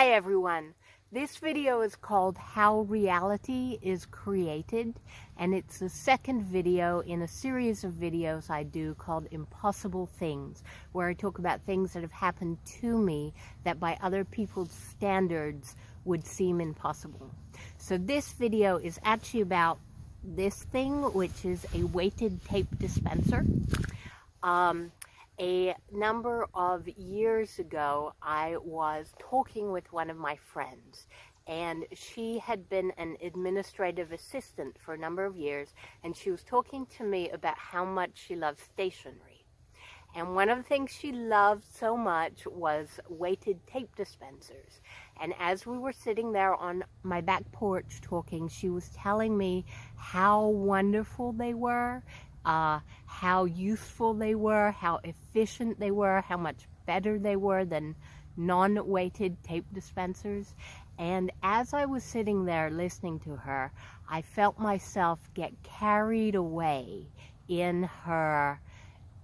Hi everyone. This video is called How Reality is Created, and it's the second video in a series of videos I do called Impossible Things, where I talk about things that have happened to me that by other people's standards would seem impossible. So this video is actually about this thing, which is a weighted tape dispenser. A number of years ago, I was talking with one of my friends, and she had been an administrative assistant for a number of years, and she was talking to me about how much she loves stationery. And one of the things she loved so much was weighted tape dispensers. And as we were sitting there on my back porch talking, she was telling me how wonderful they were, how useful they were, how efficient they were, how much better they were than non-weighted tape dispensers. And as I was sitting there listening to her, I felt myself get carried away in her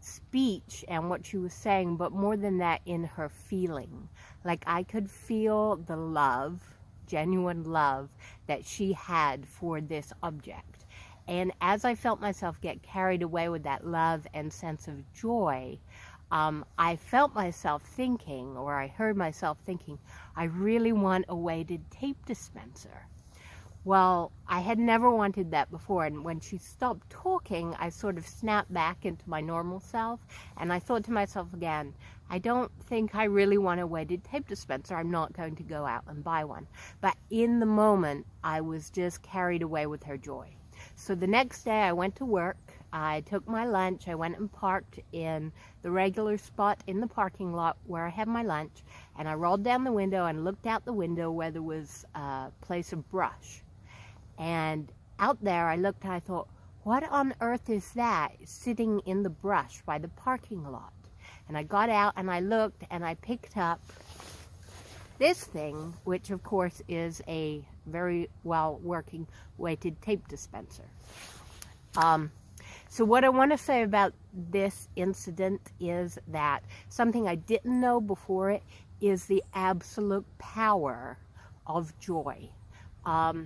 speech and what she was saying, but more than that, in her feeling. Like I could feel the love, genuine love, that she had for this object. And as I felt myself get carried away with that love and sense of joy, I felt myself thinking, or I heard myself thinking, I really want a weighted tape dispenser. Well, I had never wanted that before, and when she stopped talking, I sort of snapped back into my normal self, and I thought to myself again, I don't think I really want a weighted tape dispenser. I'm not going to go out and buy one. But in the moment, I was just carried away with her joy. So the next day I went to work, I took my lunch, I went and parked in the regular spot in the parking lot where I had my lunch, and I rolled down the window and looked out the window where there was a place of brush. And out there I looked and I thought, what on earth is that sitting in the brush by the parking lot? And I got out and I looked and I picked up this thing, which of course is a very well working weighted tape dispenser. So what I want to say about this incident is that something I didn't know before it is the absolute power of joy. I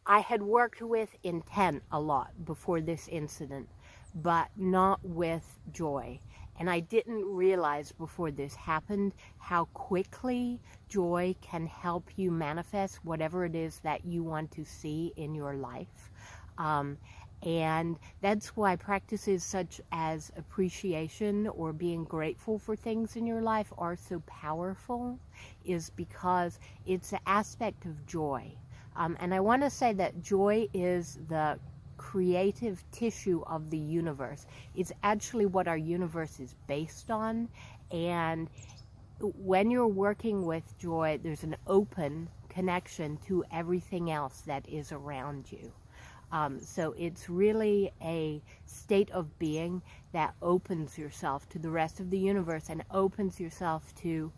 had worked with intent a lot before this incident, but not with joy. And I didn't realize before this happened how quickly joy can help you manifest whatever it is that you want to see in your life. And that's why practices such as appreciation or being grateful for things in your life are so powerful, is because it's an aspect of joy. And I want to say that joy is the creative tissue of the universe. It's actually what our universe is based on. And when you're working with joy, there's an open connection to everything else that is around you. So it's really a state of being that opens yourself to the rest of the universe and opens yourself to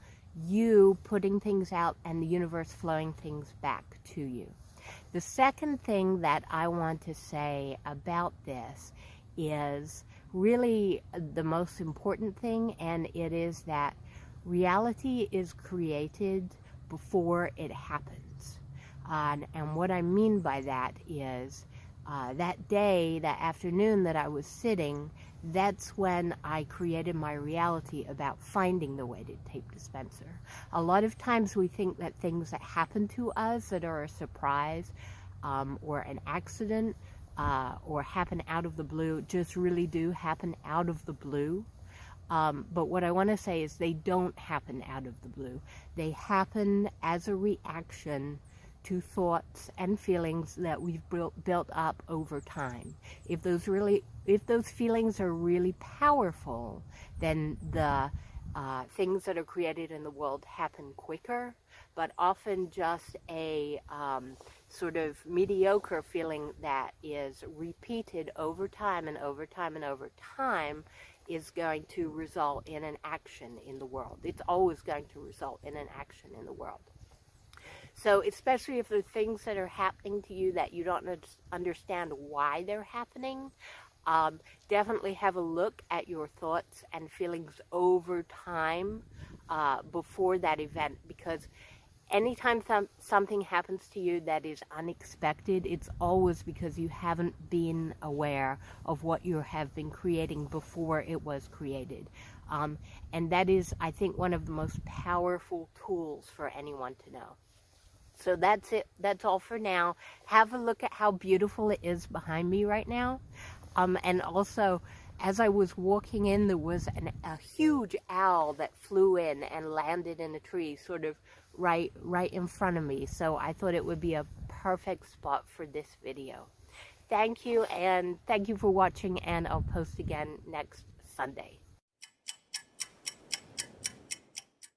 you putting things out and the universe flowing things back to you. The second thing that I want to say about this is really the most important thing, and it is that reality is created before it happens. And what I mean by that is that day, that afternoon that I was sitting, that's when I created my reality about finding the weighted tape dispenser. A lot of times we think that things that happen to us that are a surprise or an accident or happen out of the blue just really do happen out of the blue. But what I want to say is they don't happen out of the blue. They happen as a reaction to thoughts and feelings that we've built up over time. If those feelings are really powerful, then the things that are created in the world happen quicker. But often just a sort of mediocre feeling that is repeated over time and over time and over time is going to result in an action in the world. It's always going to result in an action in the world. So especially if there are things that are happening to you that you don't understand why they're happening, Definitely have a look at your thoughts and feelings over time before that event, because anytime something happens to you that is unexpected, it's always because you haven't been aware of what you have been creating before it was created. And that is, I think, one of the most powerful tools for anyone to know. So that's it. That's all for now. Have a look at how beautiful it is behind me right now. And also, as I was walking in, there was a huge owl that flew in and landed in a tree, sort of right in front of me. So I thought it would be a perfect spot for this video. Thank you, and thank you for watching, and I'll post again next Sunday.